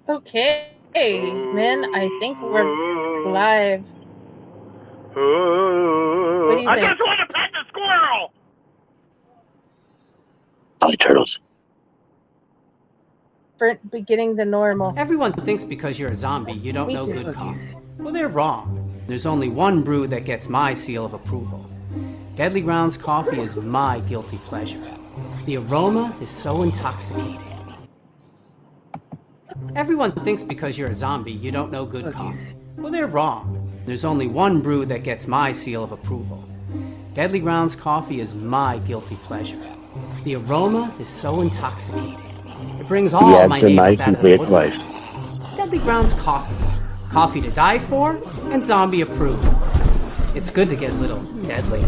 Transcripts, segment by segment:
Okay, man, I think we're live. What do you I think? just want to pet the squirrel! Hi, turtles. For beginning the normal. Everyone thinks because you're a zombie, you don't Me know too. good coffee. Well, they're wrong. There's only one brew that gets my seal of approval. Deadly Grounds coffee is my guilty pleasure. The aroma is so intoxicating. Everyone thinks because you're a zombie, you don't know good coffee. Well, they're wrong. There's only one brew that gets my seal of approval. Deadly Grounds coffee is my guilty pleasure. The aroma is so intoxicating. It brings all my neighbors out of the woodwork. Deadly Grounds coffee. Coffee to die for and zombie approved. It's good to get a little deadly.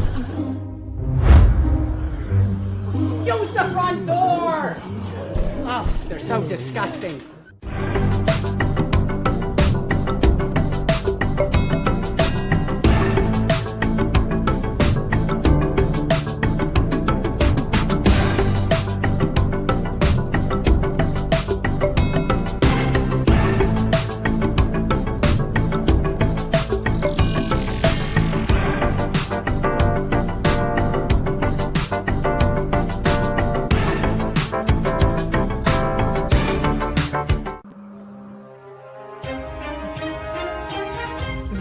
Use the front door! Oh, they're so disgusting.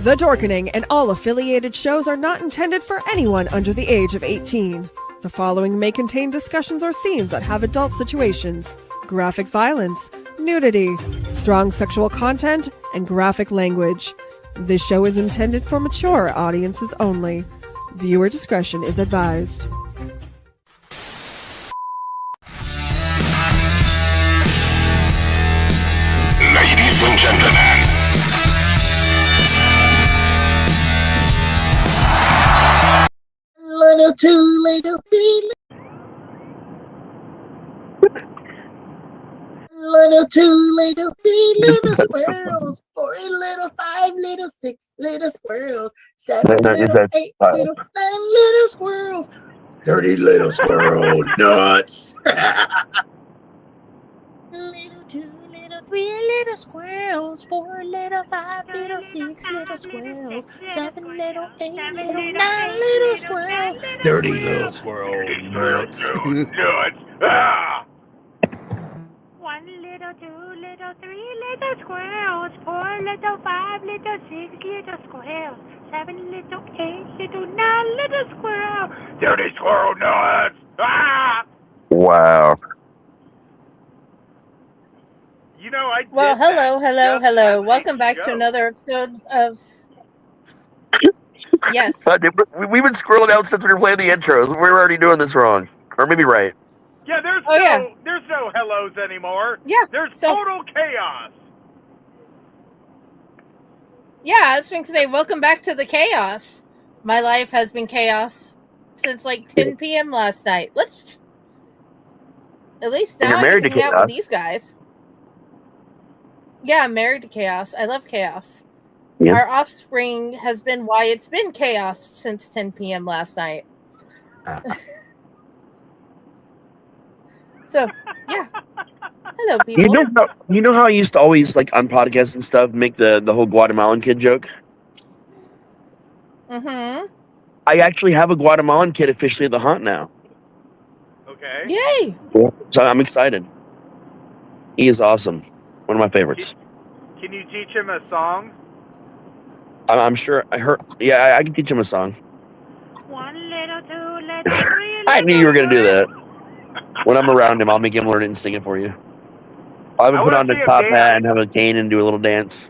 The Dorkening and all affiliated shows are not intended for anyone under the age of 18. The following may contain discussions or scenes that have adult situations, graphic violence, nudity, strong sexual content, and graphic language. This show is intended for mature audiences only. Viewer discretion is advised. Ladies and gentlemen, little two, little three, little two, little three, little squirrels, 4 little 5 little 6 little squirrels, 7 little 8 little 9 little squirrels, 30 little squirrel nuts. Little 2, little 3 little squirrels, 4 little 5 little 6 little squirrels, 7 little 8 little 9 little squirrels, 30 little squirrel nuts. Nuts! Ah! 1 little 2 little 3 little squirrels, 4 little 5 little 6 little squirrels, 7 little 8 little 9 little squirrels, 30 squirrel nuts! Ah! Wow. You know, I Well, did that hello. just Welcome on back the to show. another episode of... Yes. We've been scrolling out since we were playing the intros. We're already doing this wrong. Or maybe right. Yeah, there's Oh, yeah. there's no hellos anymore. Yeah, There's so- total chaos. Yeah, I was going to say, welcome back to the chaos. My life has been chaos since like 10 p.m. last night. At least now You're I married can to hang out chaos. with these guys. Yeah, I'm married to chaos. I love chaos. Yeah. Our offspring has been why it's been chaos since 10 p.m. last night. So, yeah. Hello, people. You know how I used to always like on podcasts and stuff make the whole Guatemalan kid joke? Mm-hmm. I actually have a Guatemalan kid officially at the haunt now. Okay. Yay! So I'm excited. He is awesome. One of my favorites. Can you teach him a song? I'm sure I heard. Yeah, I can teach him a song. 1 little 2 little 3 I knew you were going to do that. I When I'm around him, I'll make him learn it and sing it for you. I would put wanna on the see him top dance. hat and have a cane and do a little dance.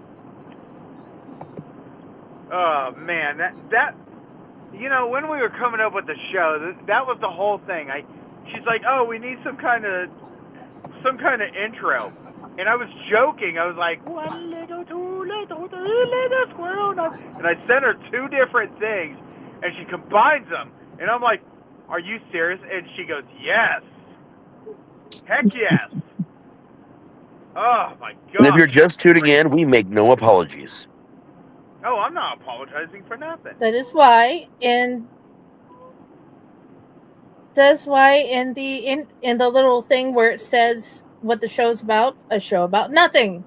Oh man, that you know, when we were coming up with the show, that was the whole thing. She's like, "Oh, we need some kind of intro," and I was joking. I was like, 1 little 2 little 3 little squirrel nuts, and I sent her 2 different things, and she combines them, and I'm like, "Are you serious?" And she goes, "Yes, heck yes." Oh my god! And if you're just tuning in, we make no apologies. Oh, I'm not apologizing for nothing. That is why in the little thing where it says what the show's about, a show about nothing.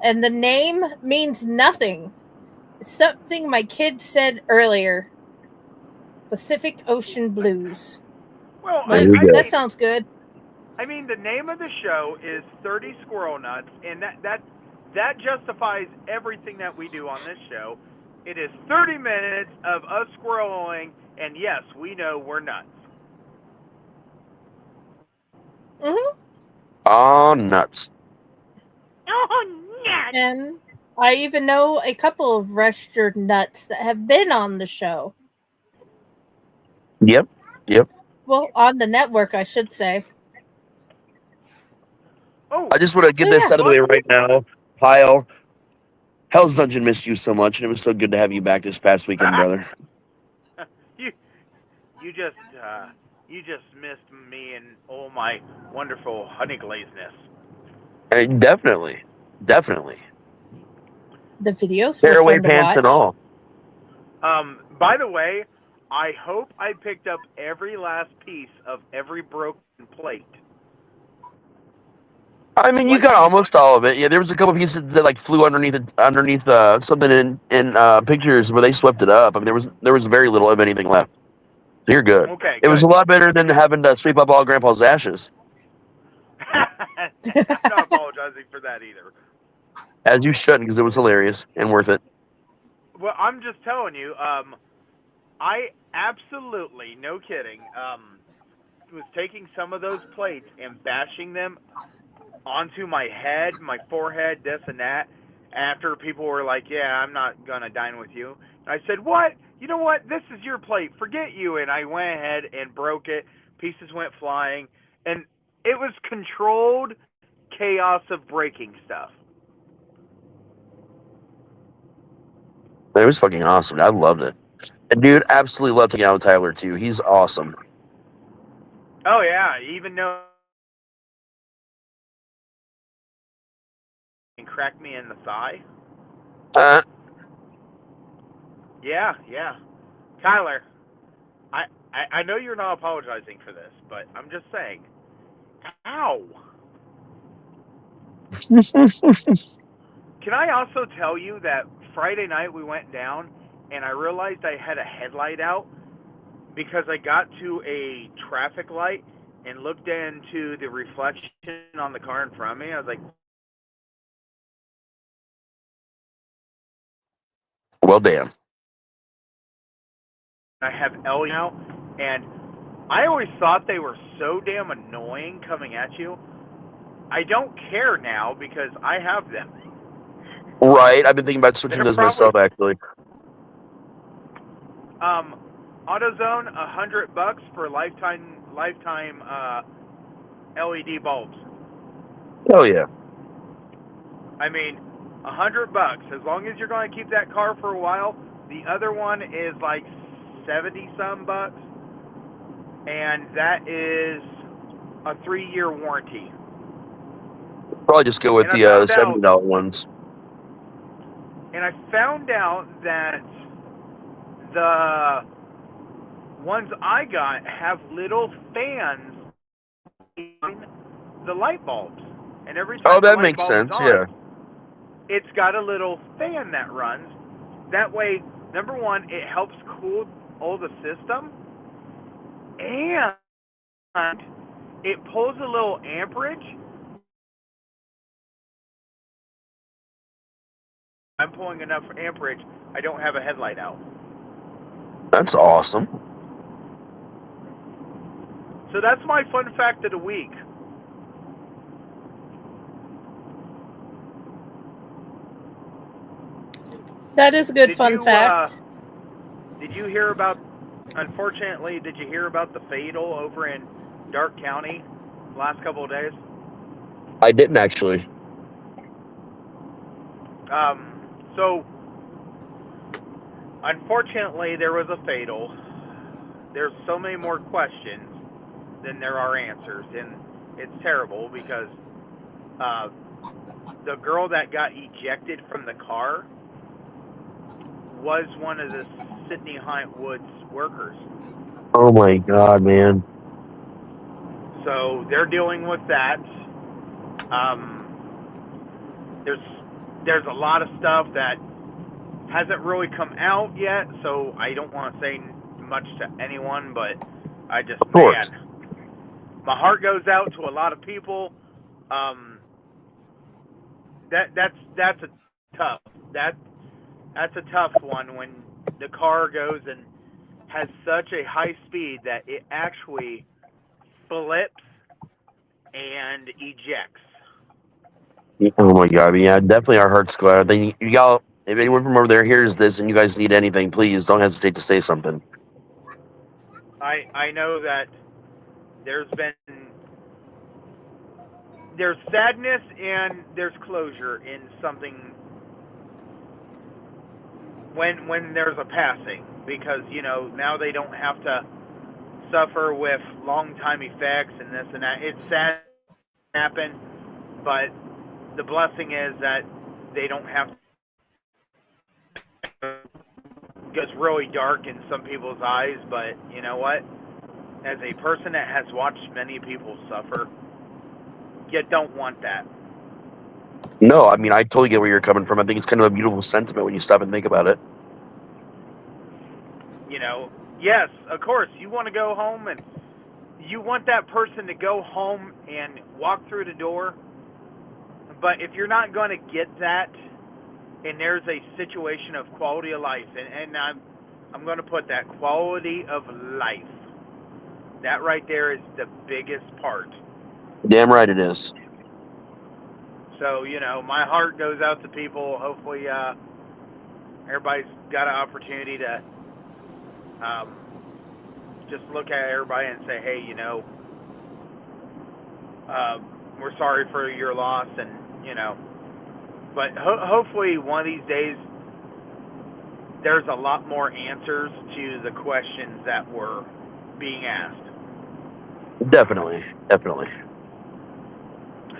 And the name means nothing. It's something my kid said earlier. Pacific Ocean Blues. Well, That sounds good. I mean, the name of the show is 30 Squirrel Nuts, and that justifies everything that we do on this show. It is 30 minutes of us squirreling, and yes, we know we're nuts. Mm-hmm. Oh, nuts. Oh, nuts. And I even know a couple of registered nuts that have been on the show. Yep. Well, on the network, I should say. Oh, I just want to get this out of the way right now. Kyle, Hell's Dungeon missed you so much, and it was so good to have you back this past weekend, brother. You just missed me and all my wonderful honey glazeness. Definitely. The videos Tear were away fun to pants watch. and all. By the way, I hope I picked up every last piece of every broken plate. I mean, you got almost all of it. Yeah, there was a couple pieces that like flew underneath something in pictures where they swept it up. I mean, there was very little of anything left. So you're good. Okay, it was a lot better than having to sweep up all Grandpa's ashes. I'm not apologizing for that either. As you shouldn't, because it was hilarious and worth it. Well, I'm just telling you, I absolutely, no kidding, was taking some of those plates and bashing them onto my head, my forehead, this and that, after people were like, yeah, I'm not going to dine with you. And I said, what? You know what? This is your plate. Forget you. And I went ahead and broke it. Pieces went flying. And it was controlled chaos of breaking stuff. It was fucking awesome. I loved it. And dude, absolutely loved hanging out with Tyler too. He's awesome. Oh yeah, even though and cracked me in the thigh. Yeah. Tyler, I know you're not apologizing for this, but I'm just saying. Ow. Can I also tell you that Friday night we went down and I realized I had a headlight out because I got to a traffic light and looked into the reflection on the car in front of me. I was like, well, damn. I have L now, and I always thought they were so damn annoying coming at you. I don't care now because I have them. Right, I've been thinking about switching those myself, actually. AutoZone, $100 for lifetime LED bulbs. Oh yeah. I mean, $100. As long as you're going to keep that car for a while. The other one is like 70-some bucks, and that is a 3-year warranty. Probably just go with the $70 ones. And I found out that the ones I got have little fans in the light bulbs, and every time that makes sense. On, yeah, it's got a little fan that runs. That way, number one, it helps cool all the system, and it pulls a little amperage. I'm pulling enough amperage, I don't have a headlight out. That's awesome. So that's my fun fact of the week. That is a good fun fact. Did you hear about, unfortunately, did you hear about the fatal over in Dark County the last couple of days? I didn't actually. So, unfortunately, there was a fatal. There's so many more questions than there are answers, and it's terrible because the girl that got ejected from the car was one of the Sydney Hunt Woods workers. Oh my God, man. So they're dealing with that. There's there's a lot of stuff that hasn't really come out yet, so I don't want to say much to anyone, but I just, Of course. man, my heart goes out to a lot of people. That's a tough that's a tough one when the car goes and has such a high speed that it actually flips and ejects. Oh my god, yeah, definitely our hearts go out. Then y'all, if anyone from over there hears this and you guys need anything, please don't hesitate to say something. I know that there's sadness and there's closure in something when there's a passing, because now they don't have to suffer with long time effects and this and that. It's sad to happen, but the blessing is that they don't have to. It gets really dark in some people's eyes, but you know what? As a person that has watched many people suffer, you don't want that. No, I mean, I totally get where you're coming from. I think it's kind of a beautiful sentiment when you stop and think about it. Yes, of course, you want to go home and you want that person to go home and walk through the door. But if you're not going to get that, and there's a situation of quality of life, and I'm going to put that quality of life, that right there is the biggest part. Damn right it is. So, my heart goes out to people. Hopefully, everybody's got an opportunity to just look at everybody and say, hey, we're sorry for your loss, and, but hopefully one of these days there's a lot more answers to the questions that were being asked. Definitely.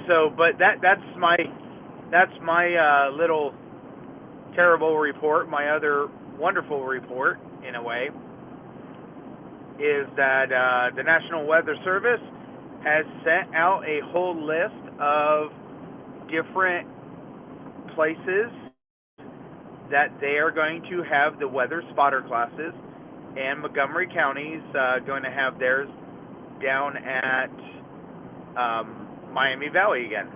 So, but that's my little terrible report. My other wonderful report, in a way, is that the National Weather Service has sent out a whole list of different places that they are going to have the weather spotter classes, and Montgomery County's going to have theirs down at Miami Valley again.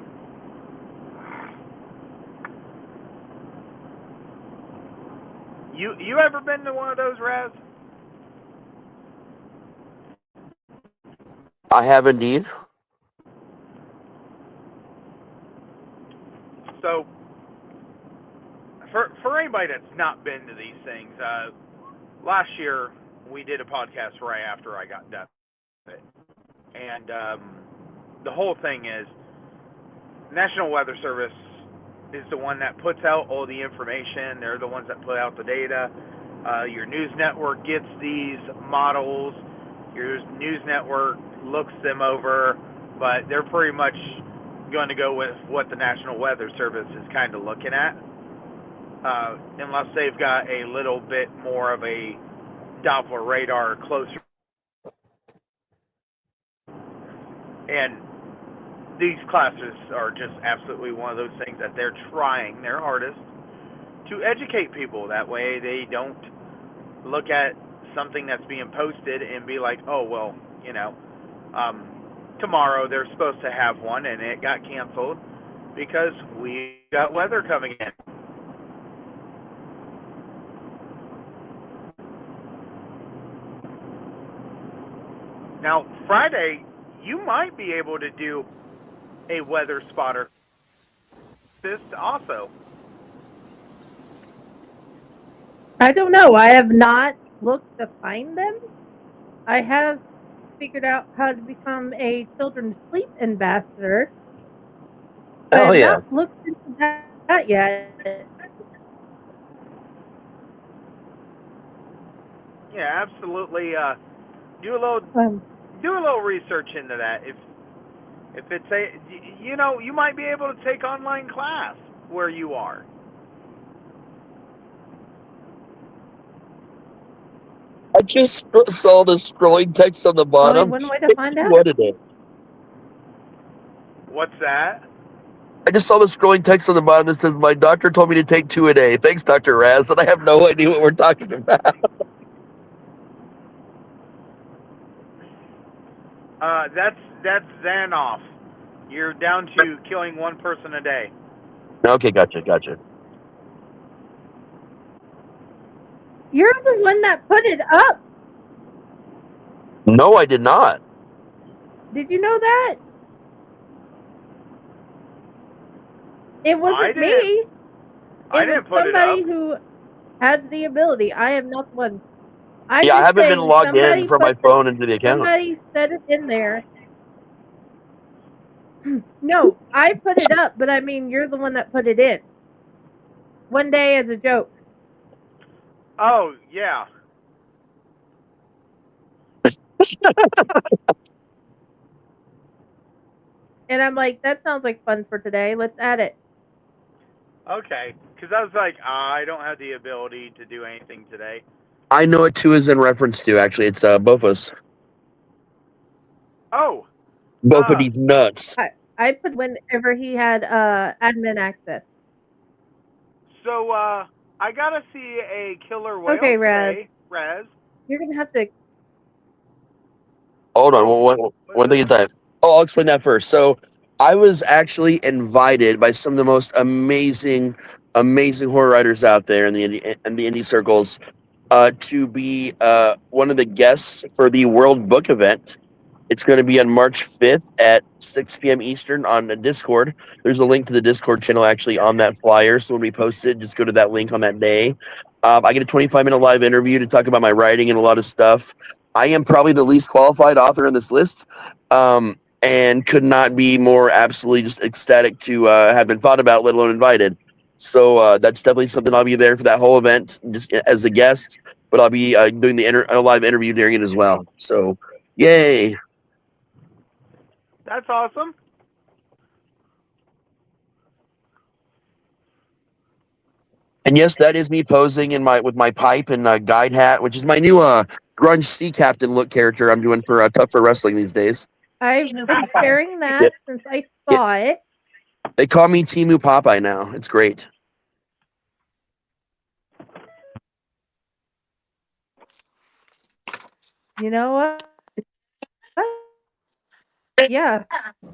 You ever been to one of those, Raz? I have indeed. So, for anybody that's not been to these things, last year we did a podcast right after I got done with it. And the whole thing is, National Weather Service is the one that puts out all the information. They're the ones that put out the data. Your news network gets these models. Your news network looks them over, but they're pretty much going to go with what the National Weather Service is kind of looking at, unless they've got a little bit more of a Doppler radar closer. And these classes are just absolutely one of those things that they're trying their hardest to educate people. That way they don't look at something that's being posted and be like, oh, well, tomorrow they're supposed to have one and it got canceled because we got weather coming in. Now, Friday, you might be able to do a weather spotter also. I don't know. I have not looked to find them. I have figured out how to become a children's sleep ambassador. I have not looked into that yet. Yeah, absolutely. Do a little research into that. If it's you might be able to take online class where you are. I just saw the scrolling text on the bottom. Only one way to find out. What is it? What's that? I just saw the scrolling text on the bottom that says, "My doctor told me to take 2 a day." Thanks, Dr. Raz, and I have no idea what we're talking about. That's Xanoff. You're down to killing one person a day. Okay, gotcha. You're the one that put it up. No, I did not. Did you know that? It wasn't me. It was somebody who has the ability. I am not the one. I haven't been logged in from my phone into the account. Somebody said it in there. No, I put it up, but I mean, you're the one that put it in. One day as a joke. Oh, yeah. And I'm like, that sounds like fun for today. Let's add it. Okay. Because I was like, I don't have the ability to do anything today. I know what 2 is in reference to, actually. It's Bofus. Oh. Bofa nuts. I put whenever he had admin access. So, I gotta see a killer whale Okay, today. Raz. You're going to have to... Hold on, one thing at a time. Oh, I'll explain that first. So, I was actually invited by some of the most amazing horror writers out there in the indie circles to be one of the guests for the World Book event. It's going to be on March 5th at 6 p.m. Eastern on the Discord. There's a link to the Discord channel actually on that flyer. So when we post it, just go to that link on that day. I get a 25-minute live interview to talk about my writing and a lot of stuff. I am probably the least qualified author on this list, and could not be more absolutely just ecstatic to have been thought about, let alone invited. So that's definitely something. I'll be there for that whole event just as a guest, but I'll be doing a live interview during it as well. So, yay! That's awesome. And yes, that is me posing with my pipe and guide hat, which is my new grunge sea captain look character I'm doing for Tougher Wrestling these days. I've been sharing that since I saw it. They call me Timu Popeye now. It's great. You know what? Yeah.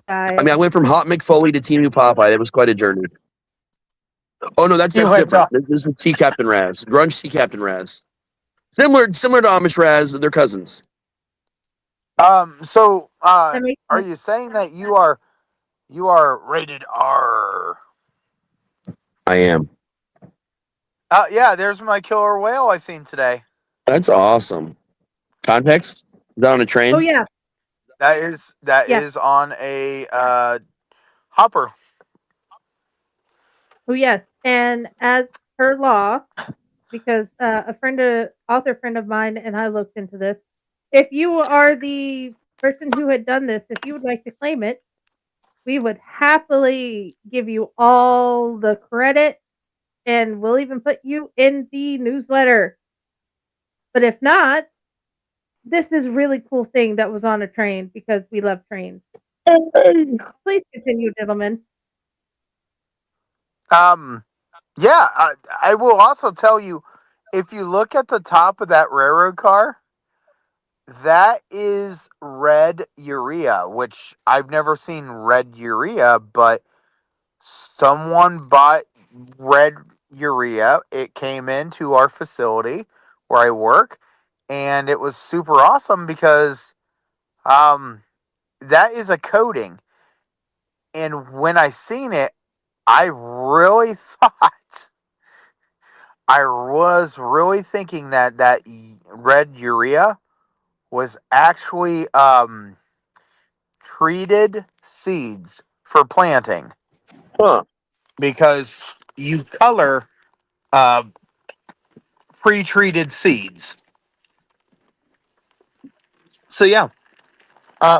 I mean, I went from Hot McFoley to Timu Popeye. It was quite a journey. Oh no, that's different. This is Sea Captain Raz, grunge Sea Captain Raz. Similar to Amish Raz, they're cousins. So, are you saying that you are rated R? I am. Yeah. There's my killer whale I seen today. That's awesome. Context? Is that on a train? Oh yeah. That is on a hopper. Oh yes, and as per law, because author friend of mine and I looked into this. If you are the person who had done this, if you would like to claim it, we would happily give you all the credit, and we'll even put you in the newsletter. But if not, this is a really cool thing that was on a train because we love trains. Please continue, gentlemen. Yeah, I will also tell you, if you look at the top of that railroad car, that is red urea, which I've never seen red urea, but someone bought red urea. It came into our facility where I work, and it was super awesome because that is a coating. And when I seen it, I really thought, I was really thinking that red urea was actually treated seeds for planting. Huh. Because you color uh, pre-treated seeds. So yeah,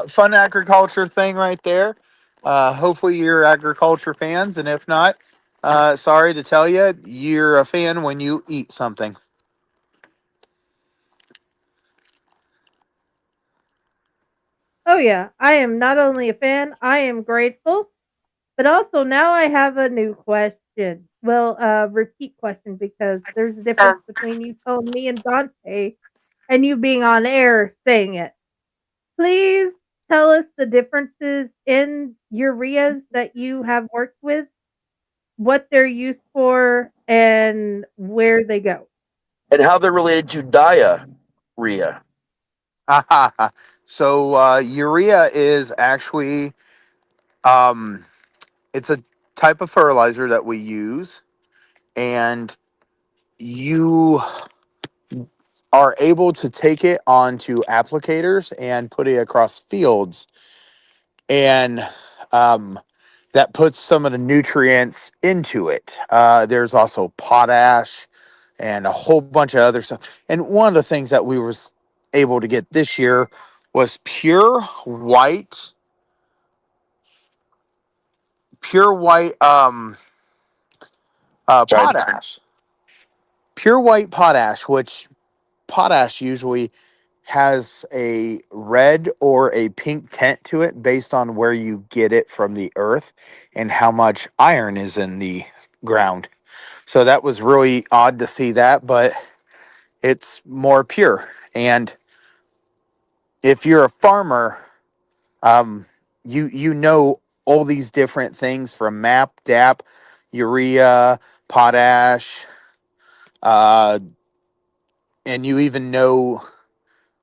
fun agriculture thing right there. Hopefully you're agriculture fans, and if not, sorry to tell you, you're a fan when you eat something. Oh yeah, I am not only a fan, I am grateful. But also now I have a new question. Well, repeat question because there's a difference between you telling me and Dante and you being on air saying it. Please tell us the differences in ureas that you have worked with, what they're used for, and where they go. And how they're related to diarrhea. So urea is actually it's a type of fertilizer that we use, and you are able to take it onto applicators and put it across fields, and that puts some of the nutrients into it. There's also potash and a whole bunch of other stuff. And one of the things that we was able to get this year was pure white Sorry. potash. Pure white potash, which potash usually has a red or a pink tint to it based on where you get it from the earth and how much iron is in the ground. So that was really odd to see that, but it's more pure. And if you're a farmer, um, you know all these different things from MAP, DAP, urea, potash, uh, and you even know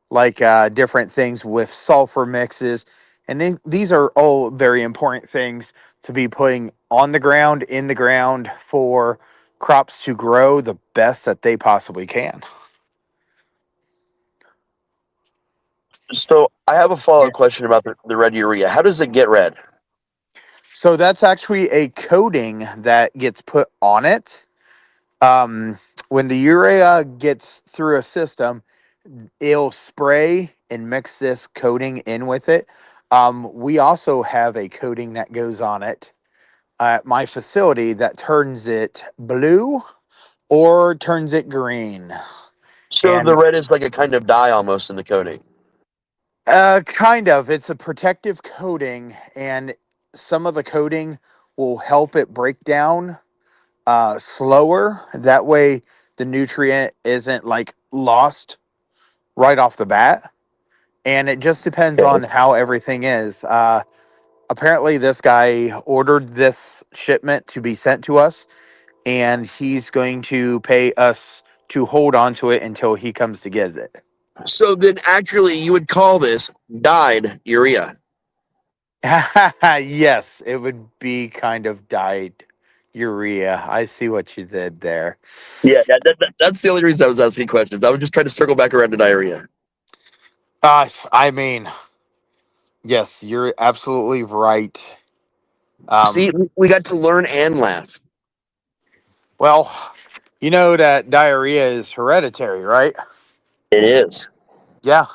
like different things with sulfur mixes. And these are all very important things to be putting on the ground, in the ground for crops to grow the best that they possibly can. So I have a follow up question about the red urea. How does it get red? So that's actually a coating that gets put on it. When the urea gets through a system, it'll spray and mix this coating in with it. We also have a coating that goes on it at my facility that turns it blue or turns it green. So the And red is like a kind of dye almost in the coating. kind of, it's a protective coating, and some of the coating will help it break down slower. That way, the nutrient isn't like lost right off the bat. And it just depends Okay. on how everything is. Apparently, this guy ordered this shipment to be sent to us, and he's going to pay us to hold on to it until he comes to get it. So then actually you would call this dyed urea. Yes, it would be kind of dyed urea. I see what you did there. Yeah, that's the only reason I was asking questions. I was just trying to circle back around to diarrhea. I mean, yes, you're absolutely right. See, Um, we got to learn and laugh. well, you know that diarrhea is hereditary, right? It is. Yeah,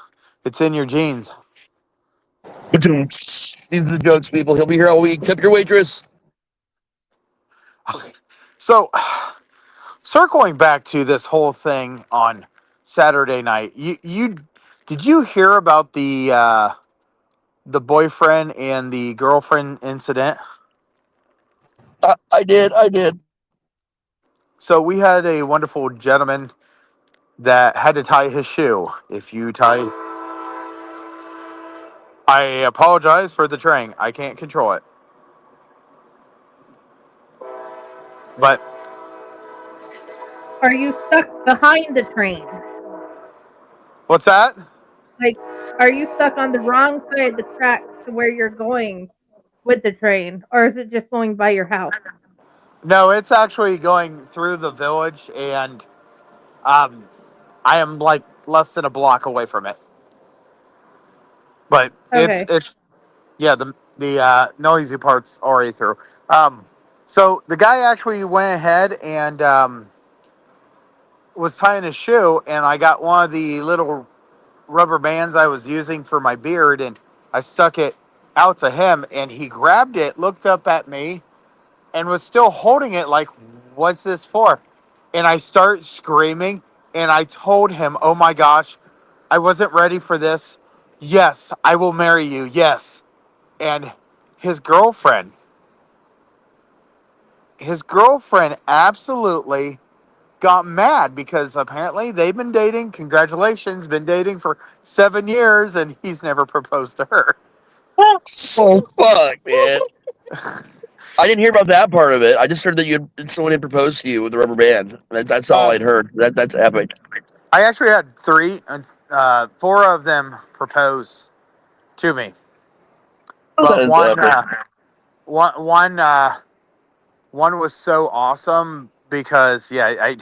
it's in your genes. These are the jokes, people. He'll be here all week. Tip your waitress. So, circling back to this whole thing on Saturday night, you did you hear about the boyfriend and the girlfriend incident? I did. I did. So we had a wonderful gentleman that had to tie his shoe. If you tie, I apologize for the train. I can't control it. But Are you stuck behind the train? what's that? Like, are you stuck on the wrong side of the tracks to where you're going with the train, or is it just going by your house? No, it's actually going through the village, and um, I am like less than a block away from it. But Okay. it's yeah, the noisy part's already through. Um, so the guy actually went ahead and was tying his shoe, and I got one of the little rubber bands I was using for my beard, and I stuck it out to him, and he grabbed it, looked up at me, and was still holding it like, "What's this for?" And I start screaming, and I told him, "Oh my gosh, I wasn't ready for this. Yes, I will marry you. Yes." And his girlfriend his girlfriend absolutely got mad because apparently they've been dating. Congratulations, been dating for 7 years, and he's never proposed to her. Oh fuck, man! I didn't hear about that part of it. I just heard that someone had proposed to you with a rubber band. That's all Uh, I'd heard. That's epic. I actually had four of them propose to me, but That's epic. one was so awesome because I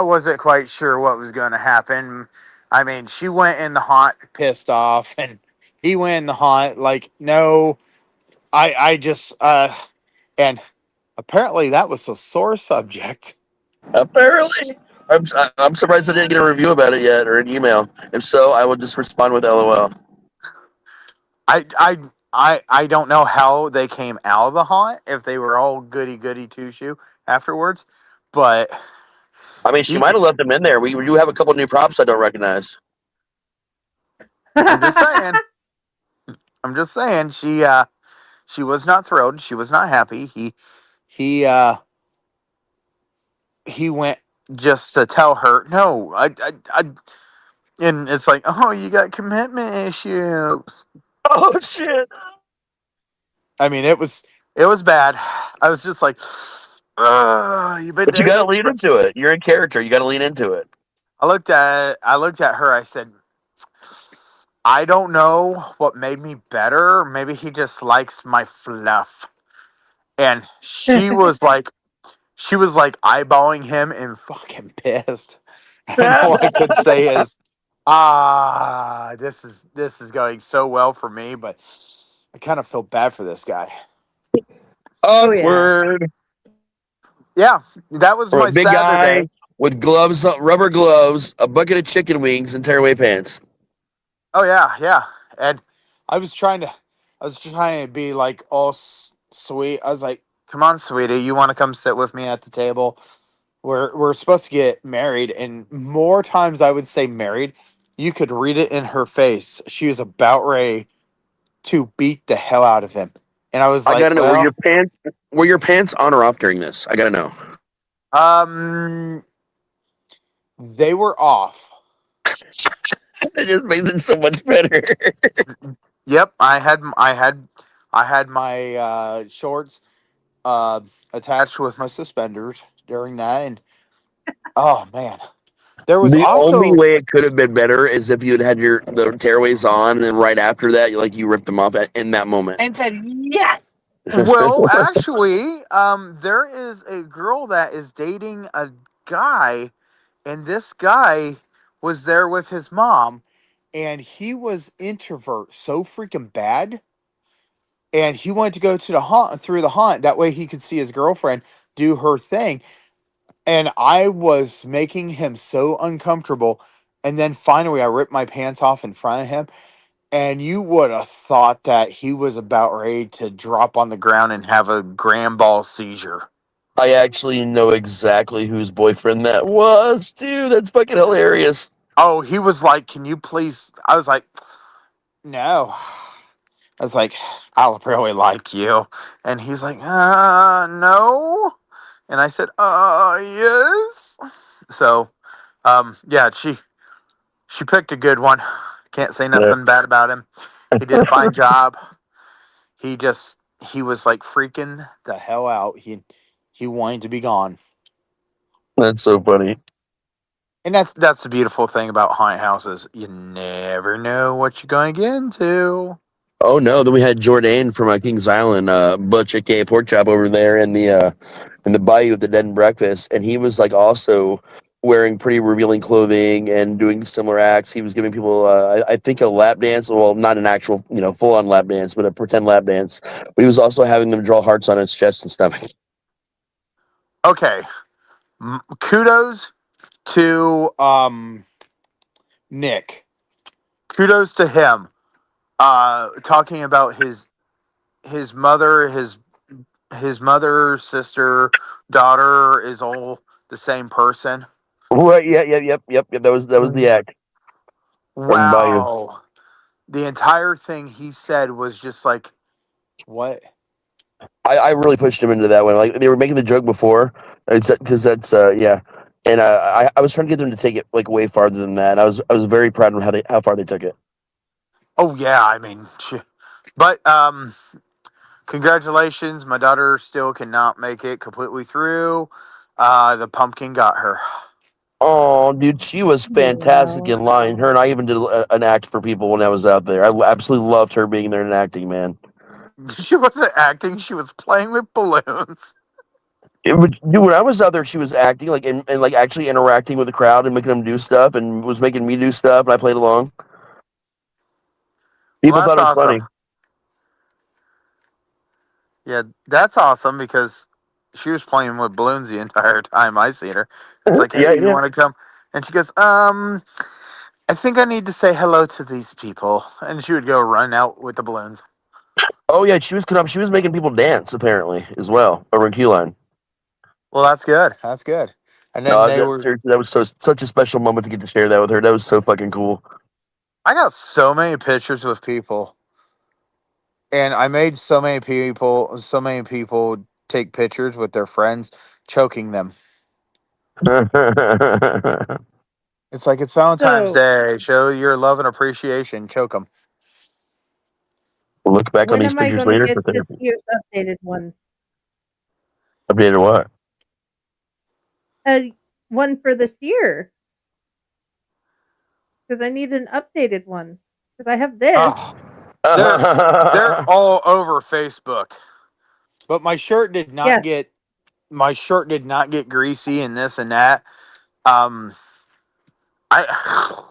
wasn't quite sure what was going to happen. I mean, she went in the hot pissed off, and he went in the hot like no. I just and apparently that was a sore subject. Apparently, I'm surprised I didn't get a review about it yet or an email. If so, I will just respond with LOL. I I I don't know how they came out of the haunt if they were all goody two shoe afterwards, but I mean, she you might could. have left them in there. We do have a couple new props I don't recognize. I'm just saying. I'm just saying. She was not thrilled. She was not happy. He uh he went just to tell her no. And it's like, oh, you got commitment issues. Oh shit! I mean, it was bad. I was just like, you've been But you got to dating lean for. into it. You're in character. You got to lean into it. I looked at her. I said, I don't know what made me better. Maybe he just likes my fluff. And she was like eyeballing him and fucking pissed. And all I could say is, this is going so well for me, but I kind of feel bad for this guy. Oh yeah. Awkward. Yeah, that was For a my big guy Saturday. with gloves, rubber gloves, a bucket of chicken wings, and tearaway pants. Oh yeah, yeah. And I was trying to, I was trying to be like all sweet. I was like, "Come on, sweetie, you want to come sit with me at the table? We're supposed to get married." And more times I would say married, you could read it in her face. She was about ready to beat the hell out of him. And I was I like, gotta know, "Well, were your pants on or off during this? I gotta know. um, they were off." It just makes it so much better. Yep, I had my shorts uh, attached with my suspenders during that, and oh man, there was The only also way it could have been better is if you had the tearaways on, and then right after that, you ripped them off in that moment. And said yes. well, actually, there is a girl that is dating a guy, and this guy was there with his mom, and he was introvert so freaking bad, and he wanted to go to the haunt through the haunt that way he could see his girlfriend do her thing. And I was making him so uncomfortable. And then finally, I ripped my pants off in front of him. And you would have thought that he was about ready to drop on the ground and have a grand ball seizure. I actually know exactly whose boyfriend that was, dude. That's fucking hilarious. Oh, he was like, "Can you please?" I was like, "No." I was like, "I really like you." And he's like, "No." And I said, "Yes." So, yeah, she picked a good one. Can't say Yeah, nothing bad about him. He did a fine job. He was like freaking the hell out. He wanted to be gone. that's so funny. And that's the beautiful thing about haunted houses. You never know what you're going to get into. Oh no, then we had Jordan from Kings Island, Butch aka Pork Chop over there in the bayou at the Dead and Breakfast, and he was like also wearing pretty revealing clothing and doing similar acts. He was giving people, I think, a lap dance. Well, not an actual, full on lap dance, but a pretend lap dance. But he was also having them draw hearts on his chest and stomach. Okay. Kudos to Nick. Kudos to him. Talking about his mother, his mother, sister, daughter is all the same person. Right? Yeah. Yep. That was the act from the bayou. Wow. The entire thing he said was just like, what? I really pushed him into that one. Like they were making the joke before, because that's yeah. And I was trying to get them to take it like way farther than that. I was very proud of how far they took it. Oh yeah, I mean, but congratulations. My daughter still cannot make it completely through. The pumpkin got her. Oh, dude, she was fantastic Yeah. in line. Her and I even did an act for people when I was out there. I absolutely loved her being there and acting, man. She wasn't acting; she was playing with balloons. Dude, when I was out there, she was acting like and like actually interacting with the crowd and making them do stuff, and was making me do stuff, and I played along. Well, People that's thought it was awesome. funny. Yeah, that's awesome because she was playing with balloons the entire time I seen her. It's like, Yeah, hey, you yeah. want to come? And she goes, I think I need to say hello to these people. And she would go run out with the balloons. Oh yeah, she was making people dance apparently as well over in Key Line. Well, that's good. That's good. And then No, they were. seriously, that was such a special moment to get to share that with her. That was so fucking cool. I got so many pictures with people, and I made so many people take pictures with their friends, choking them. It's like it's Valentine's So Day. Show your love and appreciation. Choke them. We'll look back on when these am I pictures going to later get for this therapy. year's updated one? Updated what? One for this year because I need an updated one because I have this. Oh, they're all over Facebook. But Yes. my shirt did not get greasy and this and that. Um, I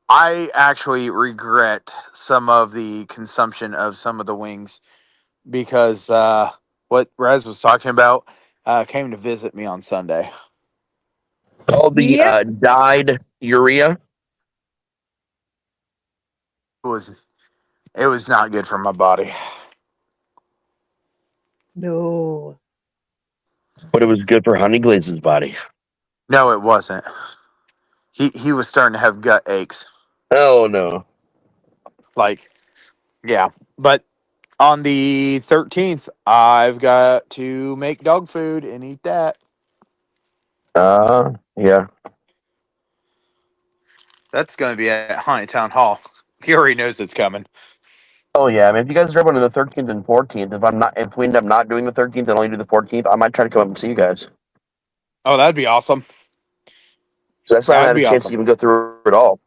I actually regret some of the consumption of some of the wings because what Rez was talking about came to visit me on Sunday. Oh, the Yep. dyed urea. It was it was not good for my body. No. But it was good for Honey Glaze's body. No, it wasn't. He was starting to have gut aches. Oh no. Like, yeah. But on the 13th, I've got to make dog food and eat that. Yeah. That's going to be at Haunted Town Hall. He already knows it's coming. Oh yeah. I mean, if you guys are on the 13th and 14th, if we end up not doing the 13th and only do the 14th, I might try to come up and see you guys. Oh, that'd be awesome. So that's why I That haven't would had a be chance to awesome. even go through it all.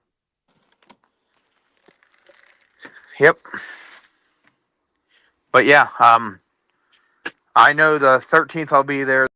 Yep. But yeah, I know the 13th I'll be there.